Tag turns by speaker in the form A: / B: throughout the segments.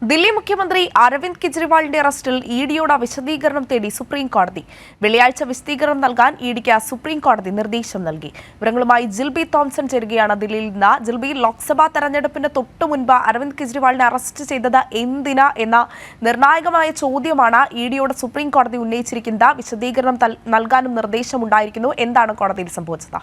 A: ദില്ലി മുഖ്യമന്ത്രി അരവിന്ദ് കെജ്രിവാളിന്റെ അറസ്റ്റിൽ ഇഡിയോട് വിശദീകരണം തേടി സുപ്രീം കോടതി. വെള്ളിയാഴ്ച വിശദീകരണം നൽകാൻ ഇഡിക്ക് സുപ്രീം കോടതി നിർദ്ദേശം നൽകി. വിവരങ്ങളുമായി ജിൽബി തോംസൺ ചേരുകയാണ് ദില്ലിയിൽ നിന്ന്. ജിൽബി, ലോക്സഭാ തെരഞ്ഞെടുപ്പിന് തൊട്ടു മുൻപ് അരവിന്ദ് കെജ്രിവാളിനെ അറസ്റ്റ് ചെയ്തത് എന്തിന് എന്ന നിർണായകമായ ചോദ്യമാണ് ഇഡിയോട് സുപ്രീം കോടതി ഉന്നയിച്ചിരിക്കുന്നത്. വിശദീകരണം നൽകാനും നിർദ്ദേശമുണ്ടായിരിക്കുന്നു. എന്താണ് കോടതിയിൽ സംഭവിച്ചത്?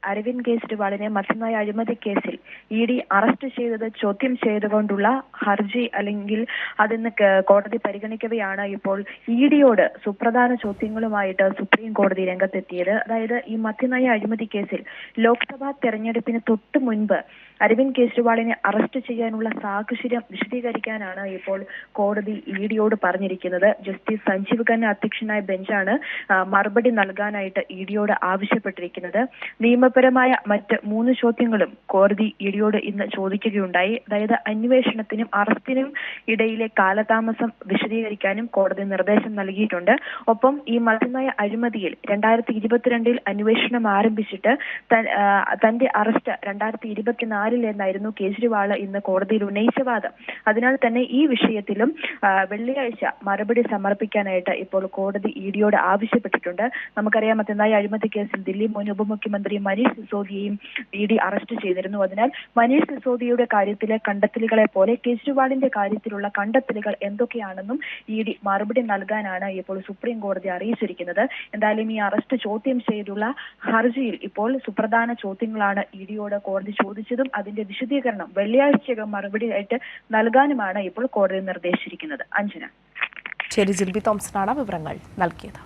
B: അരവിന്ദ് കെജ്രിവാളിനെ മദ്യനയ അഴിമതി കേസിൽ ഇഡി അറസ്റ്റ് ചെയ്തത് ചോദ്യം ചെയ്തുകൊണ്ടുള്ള ഹർജി അല്ലെങ്കിൽ അതിന് കോടതി പരിഗണിക്കവെയാണ് ഇപ്പോൾ ഇഡിയോട് സുപ്രധാന ചോദ്യങ്ങളുമായിട്ട് സുപ്രീം കോടതി രംഗത്തെത്തിയത്. അതായത് ഈ മദ്യനയ അഴിമതി കേസിൽ ലോക്സഭാ തെരഞ്ഞെടുപ്പിന് തൊട്ടു മുൻപ് അരവിന്ദ് കെജ്രിവാളിനെ അറസ്റ്റ് ചെയ്യാനുള്ള സാഹചര്യം വിശദീകരിക്കാനാണ് ഇപ്പോൾ കോടതി ഇഡിയോട് പറഞ്ഞിരിക്കുന്നത്. ജസ്റ്റിസ് സഞ്ജീവ് ഖന്ന അധ്യക്ഷനായ ബെഞ്ചാണ് മറുപടി നൽകാനായിട്ട് ഇഡിയോട് ആവശ്യപ്പെട്ടിരിക്കുന്നത്. നിയമപരമായ മറ്റ് 3 ചോദ്യങ്ങളും കോടതി ഇഡിയോട് ഇന്ന് ചോദിക്കുകയുണ്ടായി. അതായത് അന്വേഷണത്തിനും അറസ്റ്റിനും ഇടയിലെ കാലതാമസം വിശദീകരിക്കാനും കോടതി നിർദ്ദേശം നൽകിയിട്ടുണ്ട്. ഒപ്പം ഈ മദ്യനയ അഴിമതിയിൽ 2022 അന്വേഷണം ആരംഭിച്ചിട്ട് തന്റെ അറസ്റ്റ് 2024 എന്നായിരുന്നു കേജ്രിവാൾ ഇന്ന് കോടതിയിൽ ഉന്നയിച്ച വാദം. അതിനാൽ തന്നെ ഈ വിഷയത്തിലും വെള്ളിയാഴ്ച മറുപടി സമർപ്പിക്കാനായിട്ട് ഇപ്പോൾ കോടതി ഇഡിയോട് ആവശ്യപ്പെട്ടിട്ടുണ്ട്. നമുക്കറിയാം, മദ്യനയ അഴിമതി കേസിൽ ദില്ലി മുൻ ഉപമുഖ്യമന്ത്രി മനീഷ് സിസോദിയെയും ഇഡി അറസ്റ്റ് ചെയ്തിരുന്നു. അതിനാൽ മനീഷ് സിസോദിയുടെ കാര്യത്തിലെ കണ്ടെത്തലുകളെ പോലെ കേജ്രിവാളിന്റെ കാര്യത്തിലുള്ള കണ്ടെത്തലുകൾ എന്തൊക്കെയാണെന്നും ഇഡി മറുപടി നൽകാനാണ് ഇപ്പോൾ സുപ്രീം കോടതി അറിയിച്ചിരിക്കുന്നത്. എന്തായാലും ഈ അറസ്റ്റ് ചോദ്യം ചെയ്തുള്ള ഹർജിയിൽ ഇപ്പോൾ സുപ്രധാന ചോദ്യങ്ങളാണ് ഇഡിയോട് കോടതി ചോദിച്ചതും അതിന്റെ വിശദീകരണം വെള്ളിയാഴ്ചകം മറുപടിയായിട്ട് നൽകാനുമാണ് ഇപ്പോൾ കോടതി നിർദ്ദേശിച്ചിരിക്കുന്നത്. അഞ്ജന.
A: ശരി, ജിൽബി തോംസനാണ് വിവരങ്ങൾ നൽകിയത്.